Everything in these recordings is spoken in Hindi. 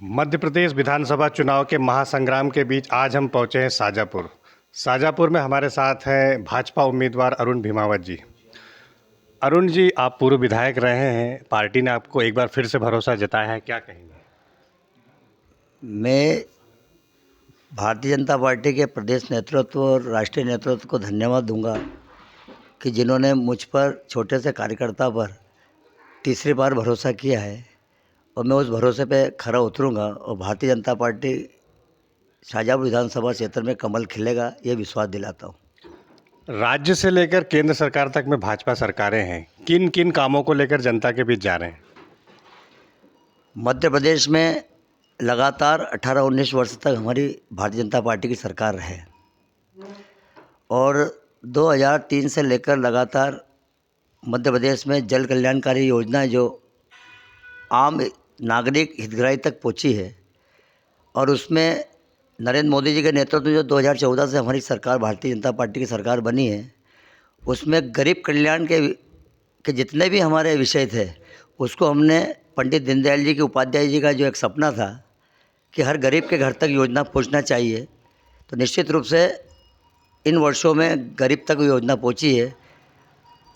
मध्य प्रदेश विधानसभा चुनाव के महासंग्राम के बीच आज हम पहुंचे हैं शाजापुर। शाजापुर में हमारे साथ हैं भाजपा उम्मीदवार अरुण भीमावत जी। अरुण जी, आप पूर्व विधायक रहे हैं, पार्टी ने आपको एक बार फिर से भरोसा जताया है, क्या कहेंगे? मैं भारतीय जनता पार्टी के प्रदेश नेतृत्व और राष्ट्रीय नेतृत्व को धन्यवाद दूंगा कि जिन्होंने मुझ पर, छोटे से कार्यकर्ता पर तीसरी बार भरोसा किया है और मैं उस भरोसे पे खरा उतरूंगा और भारतीय जनता पार्टी शाजापुर विधानसभा क्षेत्र में कमल खिलेगा, ये विश्वास दिलाता हूँ। राज्य से लेकर केंद्र सरकार तक में भाजपा सरकारें हैं, किन किन कामों को लेकर जनता के बीच जा रहे हैं? मध्य प्रदेश में लगातार 18-19 वर्ष तक हमारी भारतीय जनता पार्टी की सरकार है और 2003 से लेकर लगातार मध्य प्रदेश में जल कल्याणकारी योजनाएं जो आम नागरिक हितग्राही तक पहुंची है और उसमें नरेंद्र मोदी जी के नेतृत्व में जो 2014 से हमारी सरकार, भारतीय जनता पार्टी की सरकार बनी है, उसमें गरीब कल्याण के जितने भी हमारे विषय थे उसको हमने पंडित दीनदयाल जी के उपाध्याय जी का जो एक सपना था कि हर गरीब के घर तक योजना पहुंचना चाहिए, तो निश्चित रूप से इन वर्षों में गरीब तक योजना पहुंची है।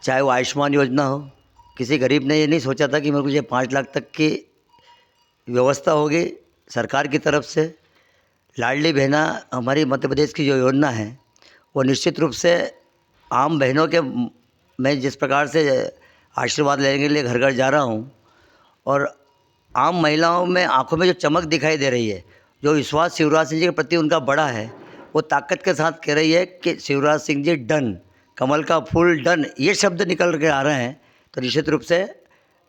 चाहे वो आयुष्मान योजना हो, किसी गरीब ने ये नहीं सोचा था कि मेरे को ये 5 लाख तक की व्यवस्था होगी सरकार की तरफ से। लाडली बहना हमारी मध्य प्रदेश की जो योजना है वो निश्चित रूप से आम बहनों के, मैं जिस प्रकार से आशीर्वाद लेने के लिए घर घर जा रहा हूँ और आम महिलाओं में आंखों में जो चमक दिखाई दे रही है, जो विश्वास शिवराज सिंह जी के प्रति उनका बड़ा है, वो ताकत के साथ कह रही है कि शिवराज सिंह जी डन, कमल का फूल डन, ये शब्द निकल के आ रहे हैं। तो निश्चित रूप से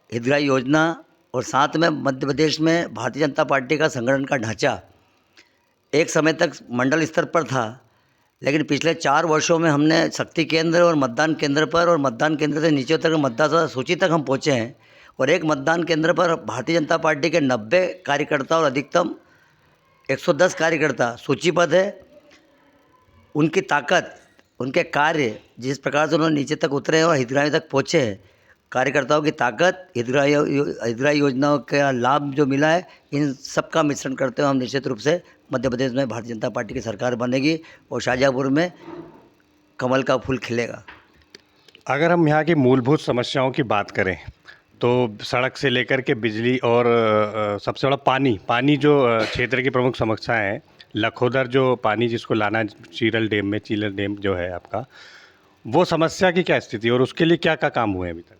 हितग्राही योजना और साथ में मध्य प्रदेश में भारतीय जनता पार्टी का संगठन का ढांचा एक समय तक मंडल स्तर पर था, लेकिन पिछले 4 वर्षों में हमने शक्ति केंद्र और मतदान केंद्र पर और मतदान केंद्र से नीचे तक मतदाता सूची तक हम पहुँचे हैं और एक मतदान केंद्र पर भारतीय जनता पार्टी के 90 कार्यकर्ता और अधिकतम 110 कार्यकर्ता सूचीबद्ध है। उनकी ताकत, उनके कार्य, जिस प्रकार से उन्होंने नीचे तक उतरे हैं और हितग्राही तक पहुँचे हैं, कार्यकर्ताओं की ताकत, हितग्राही योजनाओं का लाभ जो मिला है, इन सब का मिश्रण करते हुए हम निश्चित रूप से मध्य प्रदेश में भारतीय जनता पार्टी की सरकार बनेगी और शाजापुर में कमल का फूल खिलेगा। अगर हम यहाँ की मूलभूत समस्याओं की बात करें तो सड़क से लेकर के बिजली और सबसे बड़ा पानी जो क्षेत्र की प्रमुख समस्याएं हैं। लखोदर जो पानी जिसको लाना चीलर डैम जो है आपका, वो समस्या की क्या स्थिति है और उसके लिए क्या क्या काम हुए हैं अभी तक?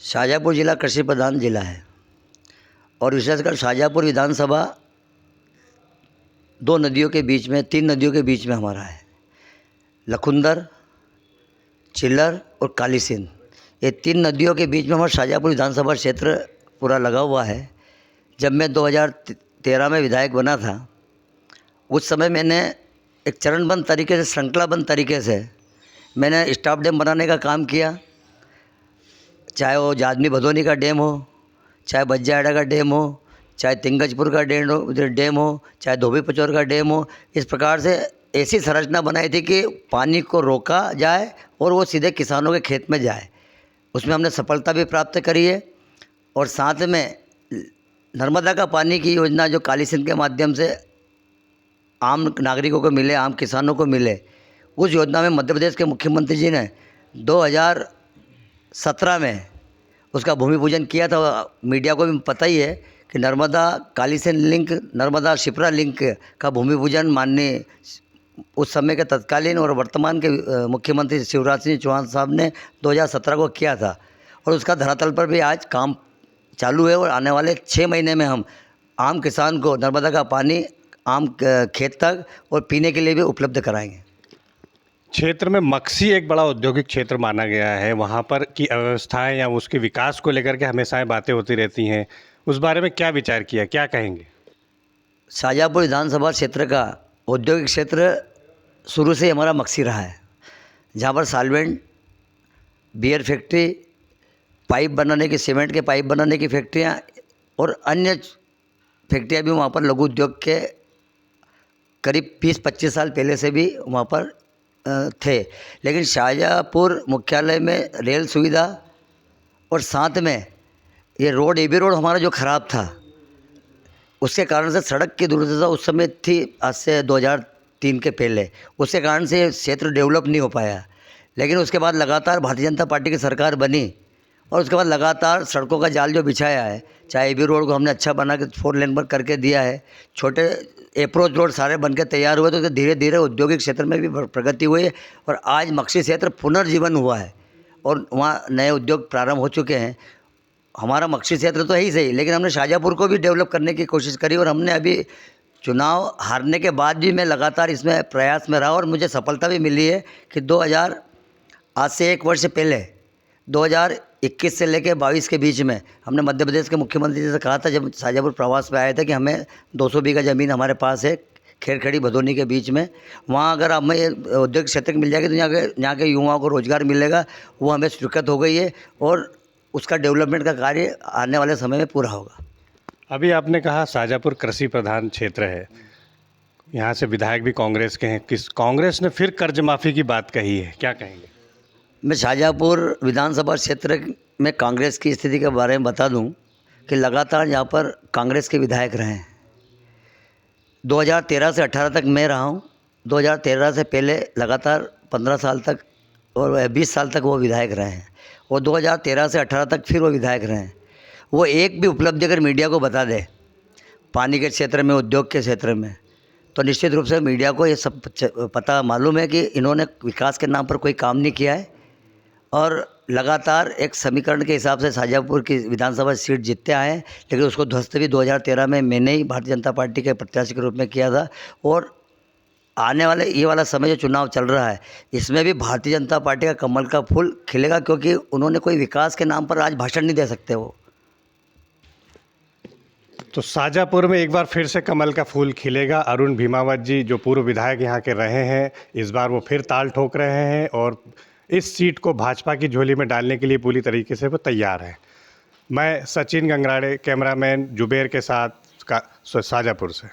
शाजापुर जिला कृषि प्रधान जिला है और विशेषकर शाजापुर विधानसभा 2 नदियों के बीच में, 3 नदियों के बीच में हमारा है। लखुंदर, चिल्लर और काली सिंध, ये 3 नदियों के बीच में हमारा शाजापुर विधानसभा क्षेत्र पूरा लगा हुआ है। जब मैं 2013 में विधायक बना था, उस समय मैंने एक चरणबद्ध तरीके से, श्रृंखलाबद्ध तरीके से मैंने स्टाफ डैम बनाने का काम किया, चाहे वो जादमी भदोनी का डैम हो, चाहे बज्जाएड़ा का डैम हो, चाहे तिंगजपुर का डैम हो, चाहे धोबी पचौर का डैम हो। इस प्रकार से ऐसी संरचना बनाई थी कि पानी को रोका जाए और वो सीधे किसानों के खेत में जाए। उसमें हमने सफलता भी प्राप्त करी है और साथ में नर्मदा का पानी की योजना जो काली सिंध के माध्यम से आम नागरिकों को मिले, आम किसानों को मिले, उस योजना में मध्य प्रदेश के मुख्यमंत्री जी ने 2017 में उसका भूमि पूजन किया था। मीडिया को भी पता ही है कि नर्मदा काली सिंध लिंक, नर्मदा शिप्रा लिंक का भूमि पूजन माननीय उस समय के तत्कालीन और वर्तमान के मुख्यमंत्री शिवराज सिंह चौहान साहब ने 2017 को किया था और उसका धरातल पर भी आज काम चालू है और आने वाले 6 महीने में हम आम किसान को नर्मदा का पानी आम खेत तक और पीने के लिए भी उपलब्ध कराएंगे। क्षेत्र में मक्सी एक बड़ा औद्योगिक क्षेत्र माना गया है, वहाँ पर की अव्यवस्थाएं या उसके विकास को लेकर के हमेशा बातें होती रहती हैं, उस बारे में क्या विचार किया, क्या कहेंगे? शाजापुर विधानसभा क्षेत्र का औद्योगिक क्षेत्र शुरू से हमारा मक्सी रहा है, जहाँ पर सॉल्वेंट, बियर फैक्ट्री, पाइप बनाने की, सीमेंट के पाइप बनाने की फैक्ट्रियाँ और अन्य फैक्ट्रियाँ भी वहाँ पर लघु उद्योग के करीब 20-25 साल पहले से भी वहाँ पर थे। लेकिन शाहजहाँपुर मुख्यालय में रेल सुविधा और साथ में ये रोड, एबी रोड हमारा जो ख़राब था, उसके कारण से सड़क की दुर्दशा उस समय थी, आज से 2003 के पहले। उसके कारण से क्षेत्र डेवलप नहीं हो पाया। लेकिन उसके बाद लगातार भारतीय जनता पार्टी की सरकार बनी और उसके बाद लगातार सड़कों का जाल जो बिछाया है, चाहे एबी रोड को हमने अच्छा बना के 4 लेन पर करके दिया है, छोटे अप्रोच रोड सारे बन के तैयार हुए, तो धीरे धीरे औद्योगिक क्षेत्र में भी प्रगति हुई है और आज मक्सी क्षेत्र पुनर्जीवन हुआ है और वहाँ नए उद्योग प्रारंभ हो चुके हैं। हमारा मक्सी क्षेत्र तो है ही सही, लेकिन हमने शाहजहाँपुर को भी डेवलप करने की कोशिश करी और हमने अभी चुनाव हारने के बाद भी मैं लगातार इसमें प्रयास में रहा और मुझे सफलता भी मिली है कि आज से 1 वर्ष पहले 2021 से लेकर 22 के बीच में हमने मध्य प्रदेश के मुख्यमंत्री से कहा था, जब शाहजहाँपुर प्रवास पे आए थे, कि हमें 200 बीघा ज़मीन हमारे पास है खेरखड़ी भदोनी के बीच में, वहाँ अगर हमें औद्योगिक क्षेत्र मिल जाएगी तो यहाँ के युवाओं को रोज़गार मिलेगा। वो हमें स्वीकृत हो गई है और उसका डेवलपमेंट का कार्य आने वाले समय में पूरा होगा। अभी आपने कहा शाहजहाँपुर कृषि प्रधान क्षेत्र है, यहाँ से विधायक भी कांग्रेस के हैं, कांग्रेस ने फिर कर्ज माफ़ी की बात कही है, क्या कहेंगे? मैं शाहजहाँपुर विधानसभा क्षेत्र में कांग्रेस की स्थिति के बारे में बता दूं कि लगातार यहाँ पर कांग्रेस के विधायक रहे हैं। 2013 से 18 तक मैं रहा हूँ। 2013 से पहले लगातार 15 साल तक और 20 साल तक वो विधायक रहे हैं और 2013 से 18 तक फिर वो विधायक रहे हैं। वो एक भी उपलब्धि अगर मीडिया को बता दे पानी के क्षेत्र में, उद्योग के क्षेत्र में, तो निश्चित रूप से मीडिया को ये सब पता मालूम है कि इन्होंने विकास के नाम पर कोई काम नहीं किया है और लगातार एक समीकरण के हिसाब से शाहजहाँपुर की विधानसभा सीट जीतते आए हैं। लेकिन उसको ध्वस्त भी 2013 में मैंने ही भारतीय जनता पार्टी के प्रत्याशी के रूप में किया था और आने वाले ये वाला समय जो चुनाव चल रहा है, इसमें भी भारतीय जनता पार्टी का कमल का फूल खिलेगा, क्योंकि उन्होंने कोई विकास के नाम पर आज भाषण नहीं दे सकते वो। तो शाहजहाँपुर में एक बार फिर से कमल का फूल खिलेगा। अरुण भीमावत जी जो पूर्व विधायक यहाँ के रहे हैं, इस बार वो फिर ताल ठोक रहे हैं और इस सीट को भाजपा की झोली में डालने के लिए पूरी तरीके से वो तैयार है। मैं सचिन गंगराड़े, कैमरामैन जुबेर के साथ शाहजहाँपुर से।